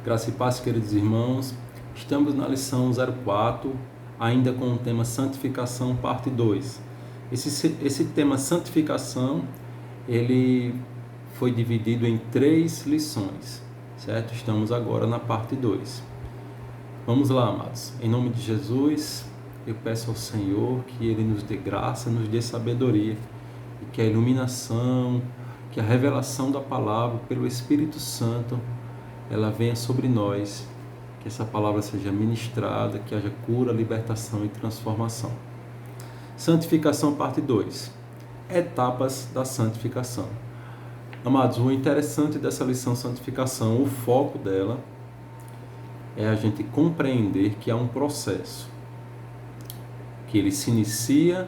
Graça e paz, queridos irmãos. Estamos na lição 04, ainda com o tema santificação, parte 2. Esse tema santificação, ele foi dividido em 3 lições, certo? Estamos agora na parte 2. Vamos lá, amados. Em nome de Jesus, eu peço ao Senhor que Ele nos dê graça, nos dê sabedoria, e que a iluminação, que a revelação da palavra pelo Espírito Santo ela venha sobre nós, que essa palavra seja ministrada, que haja cura, libertação e transformação. Santificação, parte 2. Etapas da santificação. Amados, o interessante dessa lição santificação, o foco dela, é a gente compreender que há um processo, que ele se inicia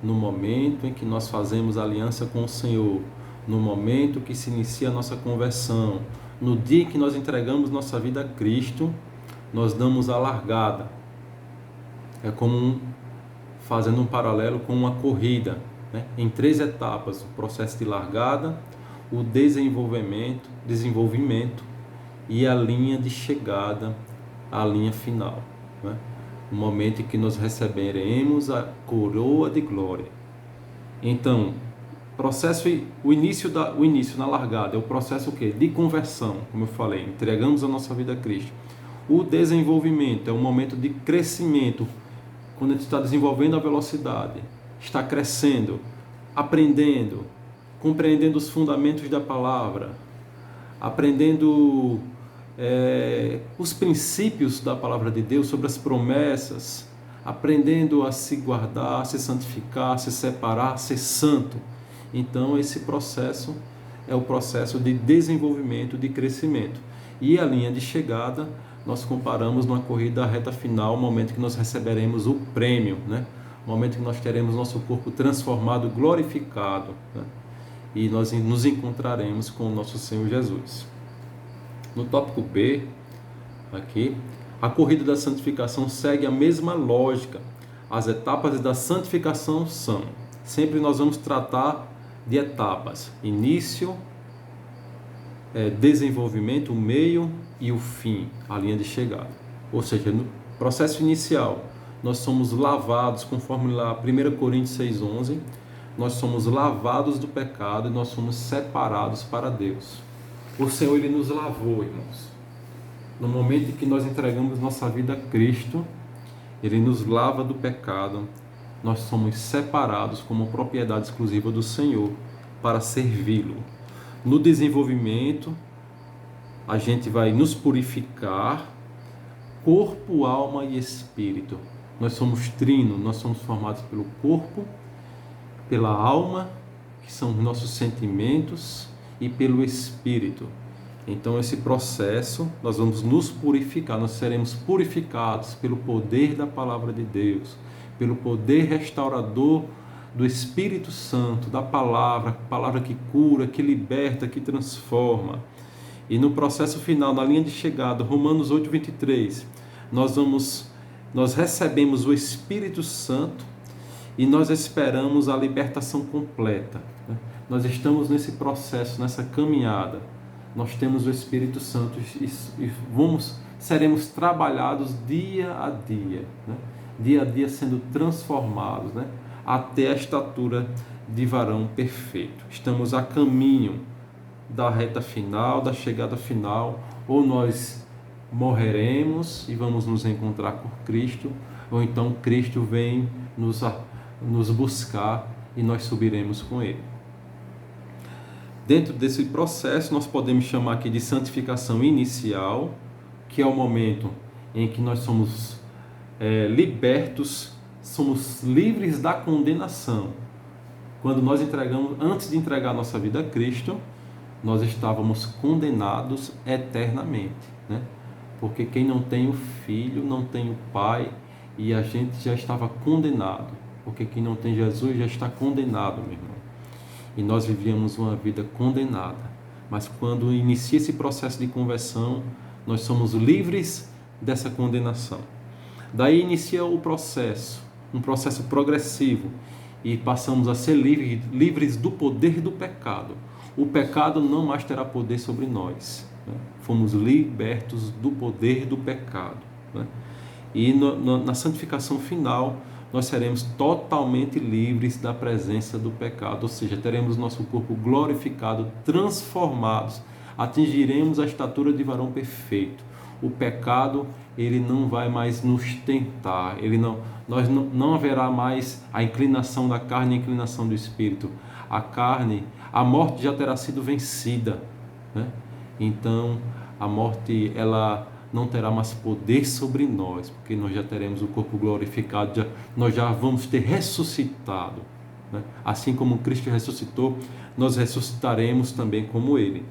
no momento em que nós fazemos aliança com o Senhor, no momento que se inicia a nossa conversão, no dia que nós entregamos nossa vida a Cristo, nós damos a largada. É como fazendo um paralelo com uma corrida, né? Em 3 etapas: o processo de largada, o desenvolvimento e a linha de chegada, a linha final, né? O momento em que nós receberemos a coroa de glória. Então, o início na largada é o processo o quê? De conversão, como eu falei, entregamos a nossa vida a Cristo. O desenvolvimento é um momento de crescimento, quando a gente está desenvolvendo a velocidade, está crescendo, aprendendo, compreendendo os fundamentos da palavra, aprendendo os princípios da palavra de Deus sobre as promessas, aprendendo a se guardar, a se santificar, a se separar, a ser santo. Então, esse processo é o processo de desenvolvimento, de crescimento. E a linha de chegada, nós comparamos numa corrida reta final, o momento que nós receberemos o prêmio, né? O momento que nós teremos nosso corpo transformado, glorificado, né? E nós nos encontraremos com o nosso Senhor Jesus. No tópico B, aqui, a corrida da santificação segue a mesma lógica. As etapas da santificação são, sempre nós vamos tratar de etapas: início, desenvolvimento, o meio e o fim, a linha de chegada. Ou seja, no processo inicial, nós somos lavados, conforme lá 1 Coríntios 6,11, nós somos lavados do pecado e nós somos separados para Deus. O Senhor, Ele nos lavou, irmãos. No momento em que nós entregamos nossa vida a Cristo, Ele nos lava do pecado. Nós somos separados como propriedade exclusiva do Senhor para servi-lo. No desenvolvimento, a gente vai nos purificar, corpo, alma e espírito. Nós somos trino, nós somos formados pelo corpo, pela alma, que são os nossos sentimentos, e pelo espírito. Então, esse processo, nós vamos nos purificar, nós seremos purificados pelo poder da palavra de Deus, pelo poder restaurador do Espírito Santo, da palavra que cura, que liberta, que transforma. E no processo final, na linha de chegada, Romanos 8:23, nós recebemos o Espírito Santo e nós esperamos a libertação completa, né? Nós estamos nesse processo, nessa caminhada. Nós temos o Espírito Santo e seremos trabalhados dia a dia, né? Dia a dia sendo transformados, né? Até a estatura de varão perfeito. Estamos a caminho da reta final, da chegada final, ou nós morreremos e vamos nos encontrar com Cristo, ou então Cristo vem nos buscar e nós subiremos com Ele. Dentro desse processo, nós podemos chamar aqui de santificação inicial, que é o momento em que nós somos libertos, somos livres da condenação. Quando nós antes de entregar nossa vida a Cristo, nós estávamos condenados eternamente, né? Porque quem não tem o Filho, não tem o Pai, e a gente já estava condenado, porque quem não tem Jesus já está condenado, meu irmão. E nós vivíamos uma vida condenada. Mas quando inicia esse processo de conversão, nós somos livres dessa condenação. Daí inicia o processo, um processo progressivo, e passamos a ser livres do poder do pecado. O pecado não mais terá poder sobre nós. né? Fomos libertos do poder do pecado, né? E na santificação final, nós seremos totalmente livres da presença do pecado, ou seja, teremos nosso corpo glorificado, transformados, atingiremos a estatura de varão perfeito. O pecado, ele não vai mais nos tentar, não haverá mais a inclinação da carne e a inclinação do espírito. A carne, a morte já terá sido vencida, né? Então, a morte, ela não terá mais poder sobre nós, porque nós já teremos o corpo glorificado, nós já vamos ter ressuscitado, né? Assim como Cristo ressuscitou, nós ressuscitaremos também como Ele.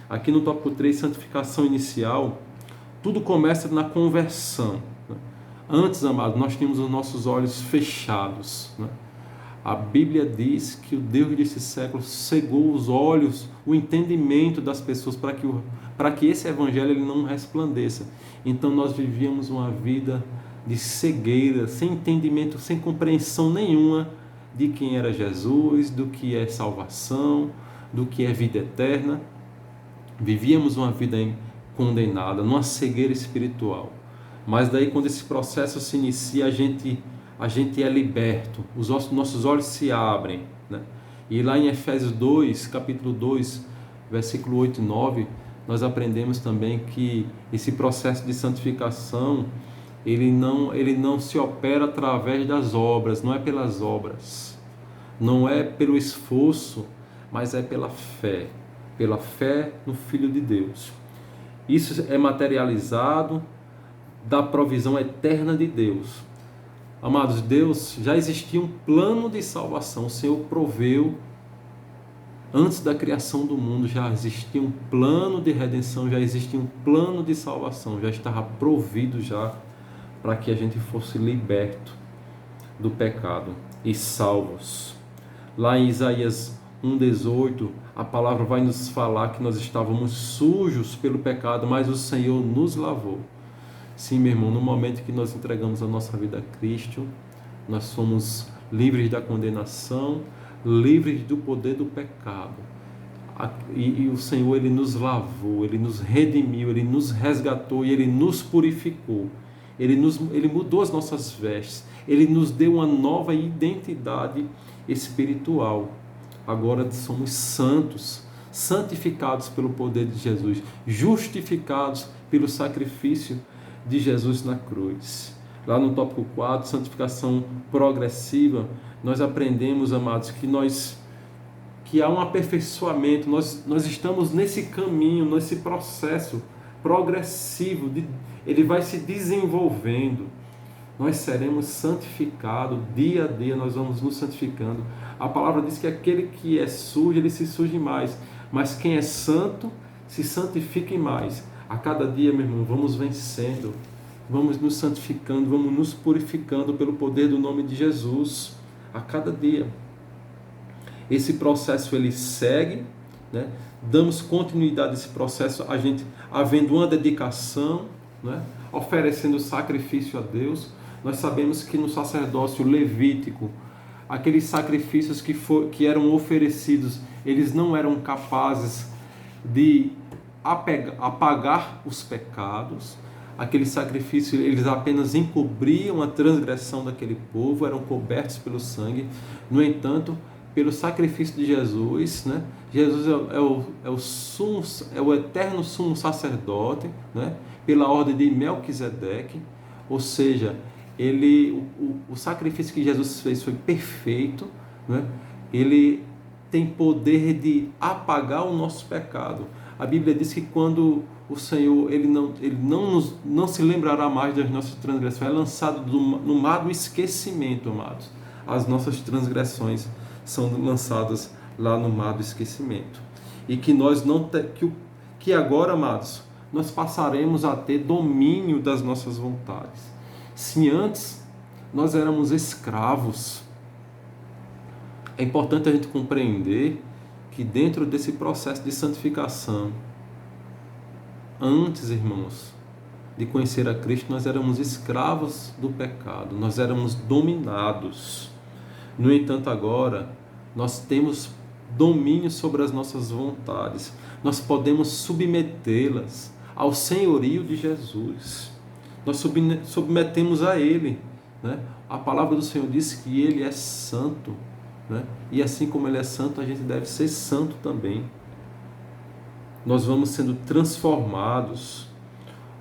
Aqui no tópico 3, santificação inicial, tudo começa na conversão, né? Antes, amados, nós tínhamos os nossos olhos fechados, né? A Bíblia diz que o Deus desse século cegou os olhos, o entendimento das pessoas para que esse evangelho ele não resplandeça. Então nós vivíamos uma vida de cegueira, sem entendimento, sem compreensão nenhuma de quem era Jesus, do que é salvação, do que é vida eterna. Vivíamos uma vida condenada, numa cegueira espiritual. Mas daí, quando esse processo se inicia, a gente é liberto, os nossos olhos se abrem, né? E lá em Efésios 2, capítulo 2, versículo 8 e 9, nós aprendemos também que esse processo de santificação, ele não se opera através das obras, não é pelas obras, não é pelo esforço, mas é pela fé no Filho de Deus. Isso é materializado da provisão eterna de Deus. Amados, Deus, já existia um plano de salvação, o Senhor proveu, antes da criação do mundo já existia um plano de redenção, já existia um plano de salvação, já estava provido já para que a gente fosse liberto do pecado e salvos. Lá em Isaías 1,18, a palavra vai nos falar que nós estávamos sujos pelo pecado, mas o Senhor nos lavou. Sim, meu irmão, no momento que nós entregamos a nossa vida a Cristo, nós somos livres da condenação, livres do poder do pecado. E o Senhor, Ele nos lavou, Ele nos redimiu, Ele nos resgatou e Ele nos purificou. Ele mudou as nossas vestes, Ele nos deu uma nova identidade espiritual. Agora somos santos, santificados pelo poder de Jesus, justificados pelo sacrifício de Jesus na cruz. Lá no tópico 4, santificação progressiva, nós aprendemos, amados, que há um aperfeiçoamento, nós estamos nesse caminho, nesse processo progressivo, ele vai se desenvolvendo. Nós seremos santificados, dia a dia nós vamos nos santificando. A palavra diz que aquele que é sujo, ele se suje mais, mas quem é santo, se santifique mais. A cada dia, meu irmão, vamos vencendo, vamos nos santificando, vamos nos purificando pelo poder do nome de Jesus, a cada dia. Esse processo, ele segue, né? Damos continuidade a esse processo, a gente havendo uma dedicação, né? Oferecendo sacrifício a Deus. Nós sabemos que no sacerdócio levítico, aqueles sacrifícios que eram oferecidos, eles não eram capazes de apagar os pecados. Aqueles sacrifícios, eles apenas encobriam a transgressão daquele povo, eram cobertos pelo sangue. No entanto, pelo sacrifício de Jesus, né? Jesus é o eterno sumo sacerdote, né? Pela ordem de Melquisedeque, ou seja, o sacrifício que Jesus fez foi perfeito, né? Ele tem poder de apagar o nosso pecado. A Bíblia diz que quando o Senhor ele não se lembrará mais das nossas transgressões, é lançado no mar do esquecimento, amados. As nossas transgressões são lançadas lá no mar do esquecimento. E que nós que agora, amados, nós passaremos a ter domínio das nossas vontades. Se antes nós éramos escravos, é importante a gente compreender que dentro desse processo de santificação, antes, irmãos, de conhecer a Cristo, nós éramos escravos do pecado, nós éramos dominados. No entanto, agora, nós temos domínio sobre as nossas vontades. Nós podemos submetê-las ao senhorio de Jesus. Nós submetemos a Ele, né? A palavra do Senhor diz que Ele é santo, né? E assim como Ele é santo, a gente deve ser santo também. Nós vamos sendo transformados.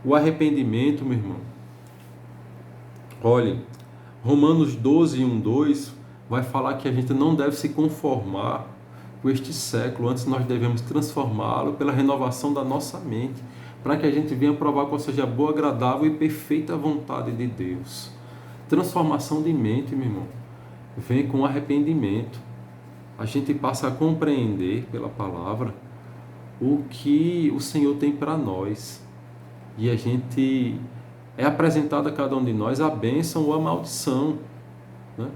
O arrependimento, meu irmão. Olhe, Romanos 12, 1, 2 vai falar que a gente não deve se conformar com este século, antes nós devemos transformá-lo pela renovação da nossa mente, para que a gente venha provar qual seja a boa, agradável e perfeita vontade de Deus. Transformação de mente, meu irmão, vem com arrependimento. A gente passa a compreender pela palavra o que o Senhor tem para nós. E a gente é apresentado a cada um de nós a bênção ou a maldição, né?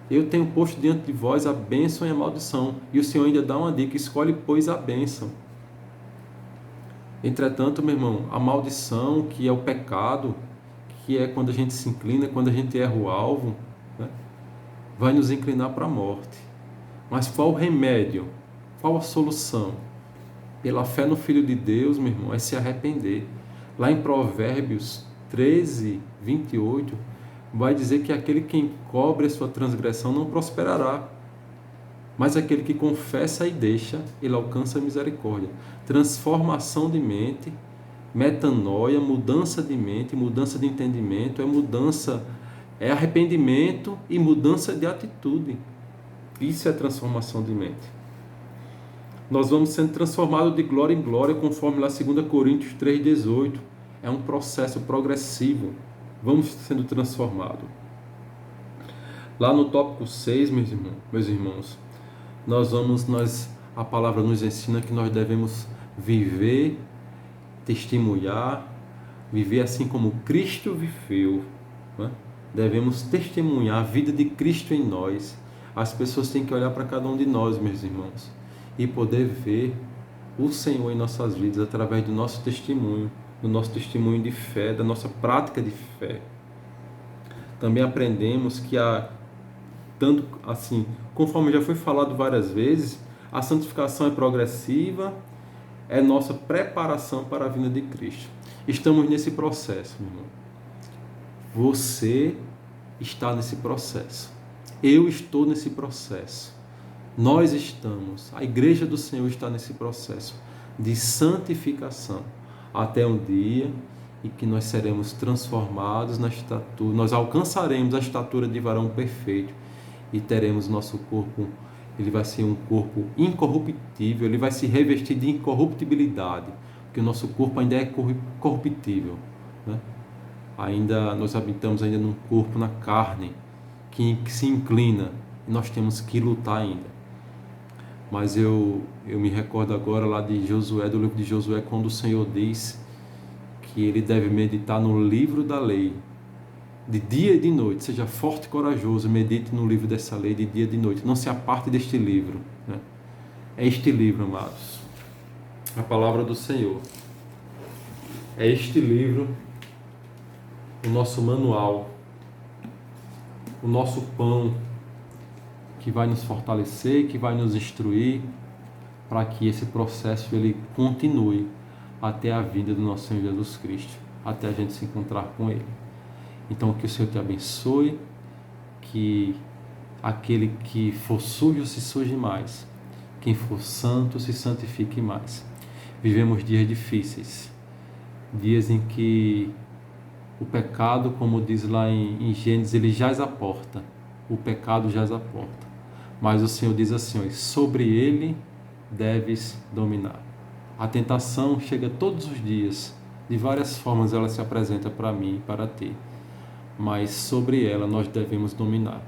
Eu tenho posto diante de vós a bênção e a maldição. E o Senhor ainda dá uma dica: escolhe, pois, a bênção. Entretanto, meu irmão, a maldição, que é o pecado, que é quando a gente se inclina, quando a gente erra o alvo, né, vai nos inclinar para a morte. Mas qual o remédio? Qual a solução? Pela fé no Filho de Deus, meu irmão, é se arrepender. Lá em Provérbios 13, 28, vai dizer que aquele que encobre a sua transgressão não prosperará, mas aquele que confessa e deixa, ele alcança a misericórdia. Transformação de mente, metanoia, mudança de mente, mudança de entendimento, é arrependimento e mudança de atitude. Isso é transformação de mente. Nós vamos sendo transformados de glória em glória, conforme lá 2 Coríntios 3,18. É um processo progressivo. Vamos sendo transformados. Lá no tópico 6, meus irmãos, a palavra nos ensina que nós devemos viver, testemunhar, viver assim como Cristo viveu, né? Devemos testemunhar a vida de Cristo em nós. As pessoas têm que olhar para cada um de nós, meus irmãos, e poder ver o Senhor em nossas vidas através do nosso testemunho de fé, da nossa prática de fé. Também aprendemos que tanto assim, conforme já foi falado várias vezes, a santificação é progressiva, é nossa preparação para a vinda de Cristo. Estamos nesse processo, meu irmão. Você está nesse processo. Eu estou nesse processo. Nós estamos, a Igreja do Senhor está nesse processo de santificação, até um dia em que nós seremos transformados na estatura, nós alcançaremos a estatura de varão perfeito e teremos nosso corpo, ele vai ser um corpo incorruptível, ele vai se revestir de incorruptibilidade, porque o nosso corpo ainda é corruptível, né? Nós habitamos ainda num corpo na carne que se inclina e nós temos que lutar ainda. Mas eu me recordo agora lá de Josué, do livro de Josué, quando o Senhor diz que ele deve meditar no livro da lei, de dia e de noite. Seja forte e corajoso, medite no livro dessa lei de dia e de noite. Não se aparte deste livro, né? É este livro, amados, a palavra do Senhor. É este livro, o nosso manual, o nosso pão, que vai nos fortalecer, que vai nos instruir, para que esse processo ele continue até a vinda do nosso Senhor Jesus Cristo, até a gente se encontrar com Ele. Então, que o Senhor te abençoe, que aquele que for sujo se suje mais, quem for santo se santifique mais. Vivemos dias difíceis, dias em que o pecado, como diz lá em Gênesis, ele jaz à porta, o pecado jaz à porta. Mas o Senhor diz assim, sobre ele deves dominar. A tentação chega todos os dias, de várias formas ela se apresenta para mim e para ti. Mas sobre ela nós devemos dominar.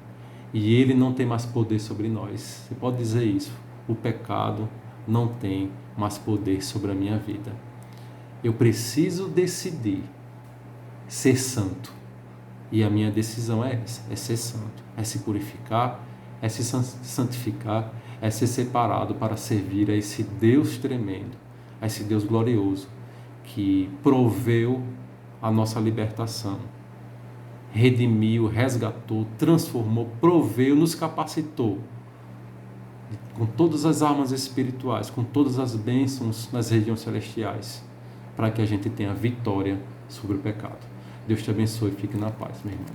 E ele não tem mais poder sobre nós. Você pode dizer isso. O pecado não tem mais poder sobre a minha vida. Eu preciso decidir ser santo. E a minha decisão é essa, é ser santo, é se purificar, é se santificar, é ser separado para servir a esse Deus tremendo, a esse Deus glorioso, que proveu a nossa libertação, redimiu, resgatou, transformou, proveu, nos capacitou com todas as armas espirituais, com todas as bênçãos nas regiões celestiais, para que a gente tenha vitória sobre o pecado. Deus te abençoe e fique na paz, meu irmão.